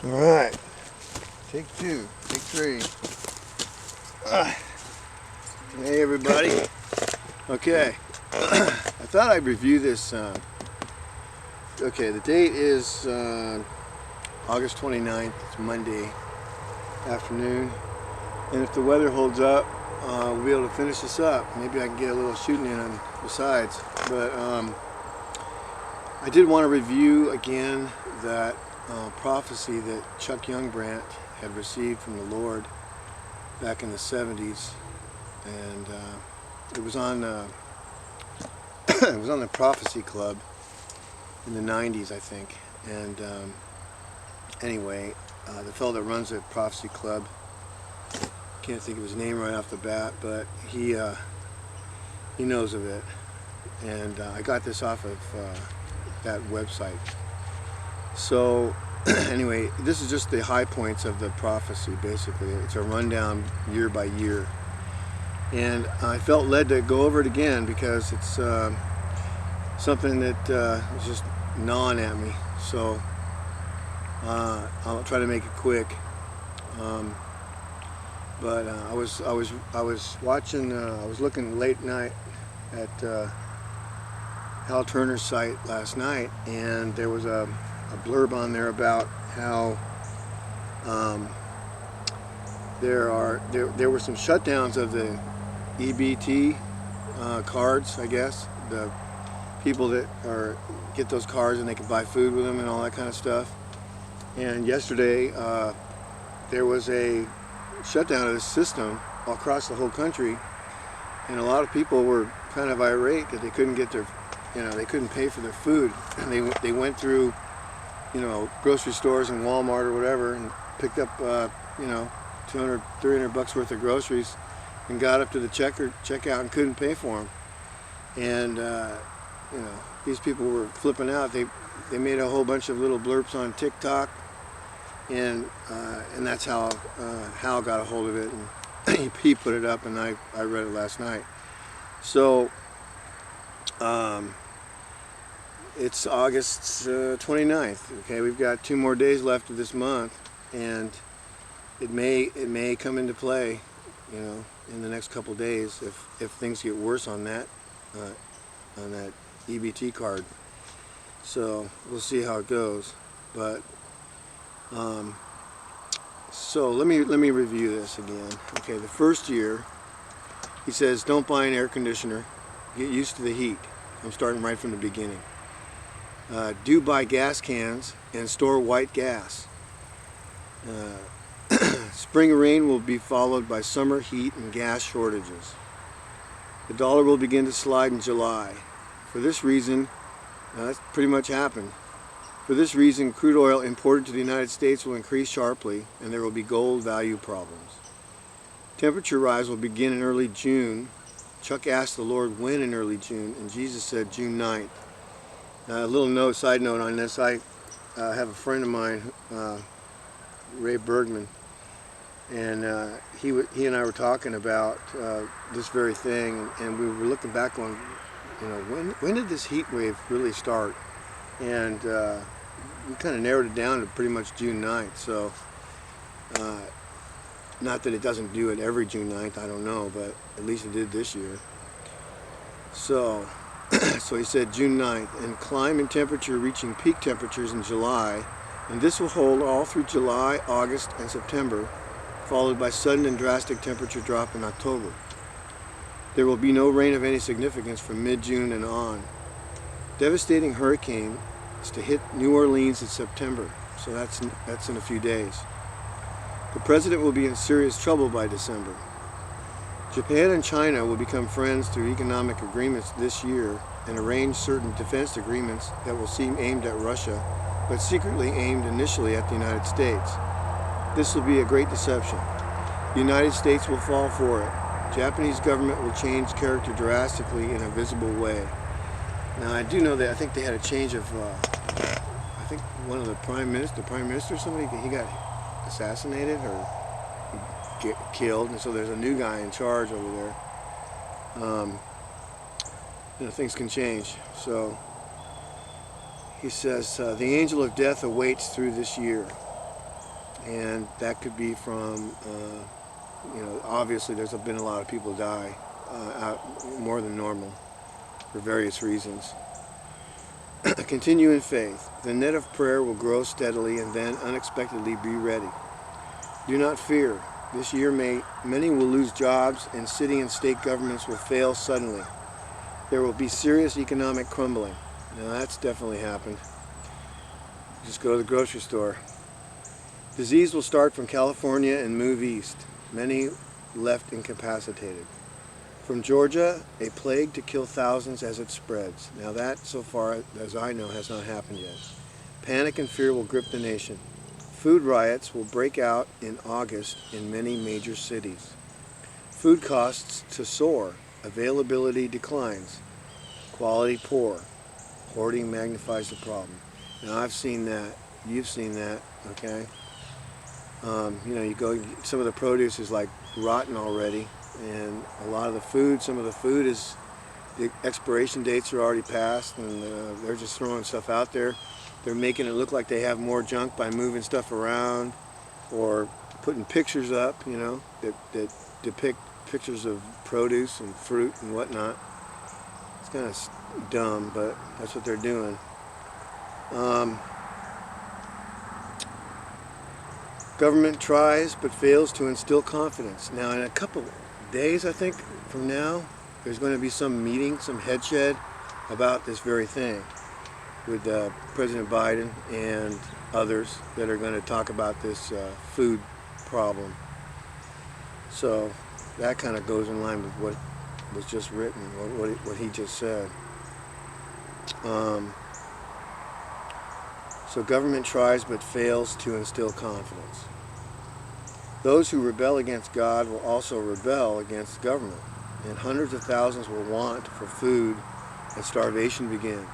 All right, take two, take three. Hey everybody. Okay, I thought I'd review this. Okay, the date is August 29th. It's Monday afternoon, and if the weather holds up, we'll be able to finish this up. Maybe I can get a little shooting in on besides. But I did want to review again that prophecy that Chuck Youngbrandt had received from the Lord back in the 70s, and it was on it was on the Prophecy Club in the 90s, I think. And anyway, the fellow that runs the Prophecy Club, can't think of his name right off the bat, but he knows of it, and I got this off of that website. So anyway, this is just the high points of the prophecy. Basically, it's a rundown year by year, and I felt led to go over it again because it's something that is just gnawing at me. So I'll try to make it quick. But I was watching. I was looking late night at Hal Turner's site last night, and there was a blurb on there about how there were some shutdowns of the EBT cards. I guess the people that get those cards and they can buy food with them and all that kind of stuff. And yesterday there was a shutdown of the system all across the whole country, and a lot of people were kind of irate that they couldn't get their, they couldn't pay for their food. And they went through, grocery stores and Walmart or whatever, and picked up, 200, 300 bucks worth of groceries, and got up to the checkout and couldn't pay for them. And these people were flipping out. They made a whole bunch of little blurbs on TikTok, and that's how Hal got a hold of it, and he put it up, and I read it last night. So it's August 29th. Okay, we've got 2 more days left of this month, and it may come into play, in the next couple days if things get worse on that EBT card. So we'll see how it goes. But so let me review this again. Okay, the first year he says don't buy an air conditioner, get used to the heat. I'm starting right from the beginning. Do buy gas cans and store white gas. Spring rain will be followed by summer heat and gas shortages. The dollar will begin to slide in July. For this reason, that's pretty much happened. For this reason, crude oil imported to the United States will increase sharply, and there will be gold value problems. Temperature rise will begin in early June. Chuck asked the Lord when in early June, and Jesus said June 9th. A little side note on this, I have a friend of mine, Ray Bergman, and he and I were talking about this very thing, and we were looking back on, when did this heat wave really start? And we kind of narrowed it down to pretty much June 9th. So not that it doesn't do it every June 9th, I don't know, but at least it did this year. So so he said June 9th, and climb in temperature reaching peak temperatures in July, and this will hold all through July, August, and September, followed by sudden and drastic temperature drop in October. There will be no rain of any significance from mid-June and on. Devastating hurricane is to hit New Orleans in September, so that's in a few days. The president will be in serious trouble by December. Japan and China will become friends through economic agreements this year and arrange certain defense agreements that will seem aimed at Russia, but secretly aimed initially at the United States. This will be a great deception. The United States will fall for it. Japanese government will change character drastically in a visible way. Now I do know that I think they had a change of, I think one of the prime minister, somebody, he got assassinated or killed, and so there's a new guy in charge over there. Things can change. So he says, the angel of death awaits through this year. And that could be from, obviously there's been a lot of people die more than normal for various reasons. Continue in faith. The net of prayer will grow steadily and then unexpectedly be ready. Do not fear. This year many will lose jobs and city and state governments will fail suddenly. There will be serious economic crumbling. Now that's definitely happened. Just go to the grocery store. Disease will start from California and move east. Many left incapacitated. From Georgia, a plague to kill thousands as it spreads. Now that, so far as I know, has not happened yet. Panic and fear will grip the nation. Food riots will break out in August in many major cities. Food costs to soar. Availability declines. Quality poor. Hoarding magnifies the problem. Now I've seen that. You've seen that, okay? You go, some of the produce is like rotten already, and a lot of the food, some of the food is, the expiration dates are already passed, and they're just throwing stuff out there. They're making it look like they have more junk by moving stuff around or putting pictures up, that depict pictures of produce and fruit and whatnot. It's kind of dumb, but that's what they're doing. Government tries but fails to instill confidence. Now in a couple days, I think, from now, there's going to be some meeting, some headshed about this very thing with President Biden and others that are going to talk about this food problem. So that kind of goes in line with what was just written, what he just said. So government tries but fails to instill confidence. Those who rebel against God will also rebel against government, and hundreds of thousands will want for food, and starvation begins.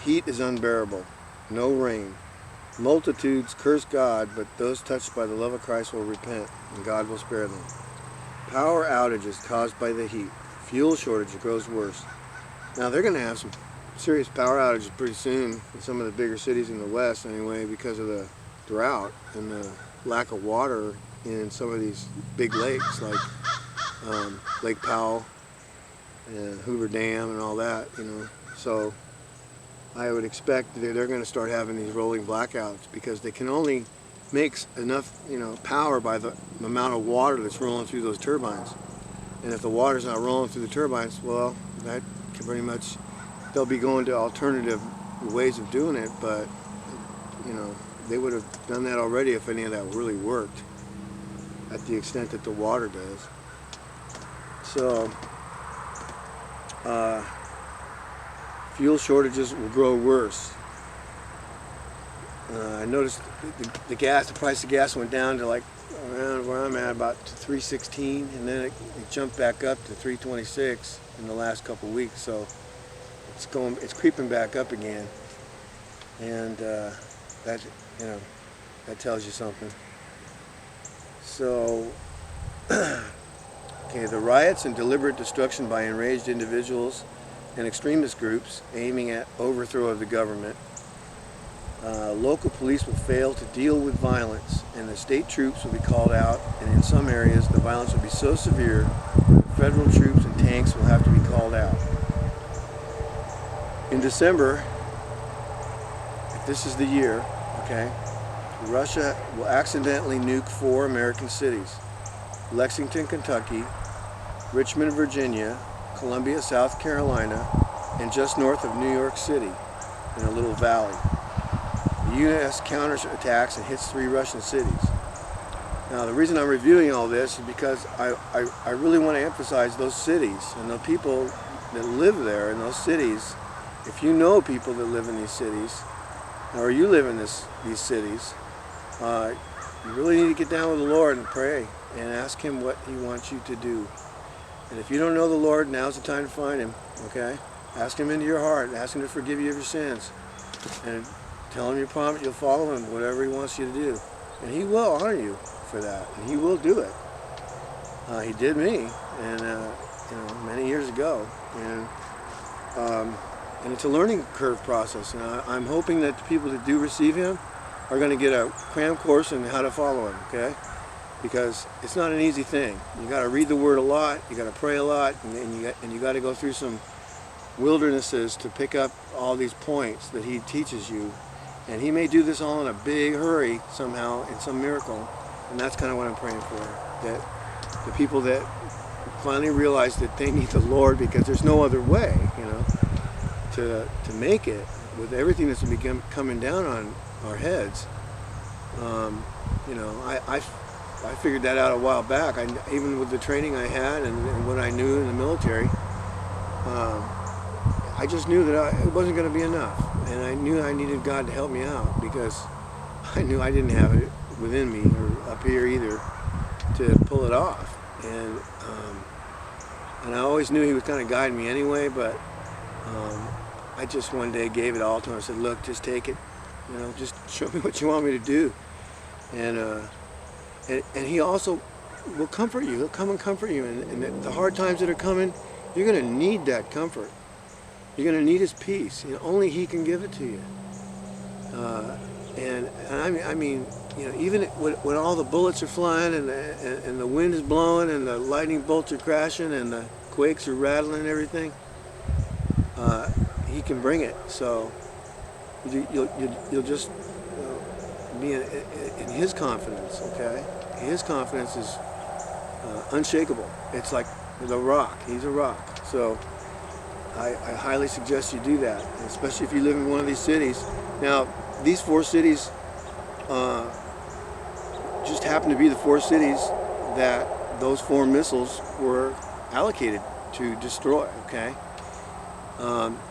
Heat is unbearable, no rain. Multitudes curse God, but those touched by the love of Christ will repent, and God will spare them. Power outages caused by the heat. Fuel shortage grows worse. Now they're going to have some serious power outages pretty soon in some of the bigger cities in the West anyway, because of the drought and the lack of water in some of these big lakes like Lake Powell and Hoover Dam and all that, So I would expect that they're going to start having these rolling blackouts because they can only make enough, power by the amount of water that's rolling through those turbines. And if the water's not rolling through the turbines, well, that can pretty much, they'll be going to alternative ways of doing it, but, they would have done that already if any of that really worked at the extent that the water does. So, fuel shortages will grow worse. I noticed the price of gas went down to like around where I'm at, about $3.16, and then it jumped back up to $3.26 in the last couple of weeks. So it's creeping back up again, and that tells you something. So, okay, the riots and deliberate destruction by enraged individuals and extremist groups aiming at overthrow of the government. Local police will fail to deal with violence, and the state troops will be called out, and in some areas the violence will be so severe that federal troops and tanks will have to be called out. In December, if this is the year, okay, Russia will accidentally nuke 4 American cities: Lexington, Kentucky, Richmond, Virginia, Columbia, South Carolina, and just north of New York City in a little valley. The U.S. counterattacks and hits 3 Russian cities. Now the reason I'm reviewing all this is because I really want to emphasize those cities and the people that live there in those cities. If you know people that live in these cities, or you live in these cities, you really need to get down with the Lord and pray and ask Him what He wants you to do. And if you don't know the Lord, now's the time to find Him, okay? Ask Him into your heart. Ask Him to forgive you of your sins. And tell Him you promise you'll follow Him, whatever He wants you to do. And He will honor you for that. And He will do it. He did me, and many years ago. And and it's a learning curve process. And I'm hoping that the people that do receive him are going to get a cram course in how to follow him, okay? Because it's not an easy thing. You got to read the Word a lot, you got to pray a lot, and you got to go through some wildernesses to pick up all these points that he teaches you. And he may do this all in a big hurry somehow, in some miracle, and that's kind of what I'm praying for. That the people that finally realize that they need the Lord, because there's no other way, you know, to make it with everything that's been coming down on our heads. You know, I figured that out a while back. Even with the training I had and what I knew in the military, I just knew that it wasn't going to be enough, and I knew I needed God to help me out, because I knew I didn't have it within me or up here either to pull it off. And I always knew he was kind of guiding me anyway, but I just one day gave it all to him. I said, look, just take it, you know, just show me what you want me to do. And he also will comfort you. He'll come and comfort you. And the hard times that are coming, you're going to need that comfort. You're going to need his peace. You know, only he can give it to you. And I mean, you know, even when all the bullets are flying and the wind is blowing and the lightning bolts are crashing and the quakes are rattling and everything, he can bring it. So you'll just be in his confidence, okay? His confidence is unshakable. It's like the rock. He's a rock. So I highly suggest you do that, especially if you live in one of these cities. Now, these 4 cities just happen to be the 4 cities that those 4 missiles were allocated to destroy, okay?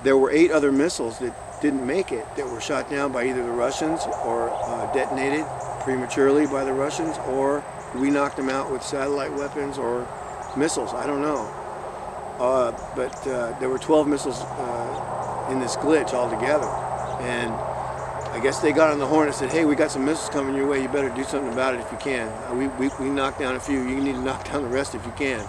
There were 8 other missiles that didn't make it, that were shot down by either the Russians or detonated prematurely by the Russians, or we knocked them out with satellite weapons or missiles. I don't know. But there were 12 missiles in this glitch altogether. And I guess they got on the horn and said, hey, we got some missiles coming your way, you better do something about it if you can. We knocked down a few, you need to knock down the rest if you can.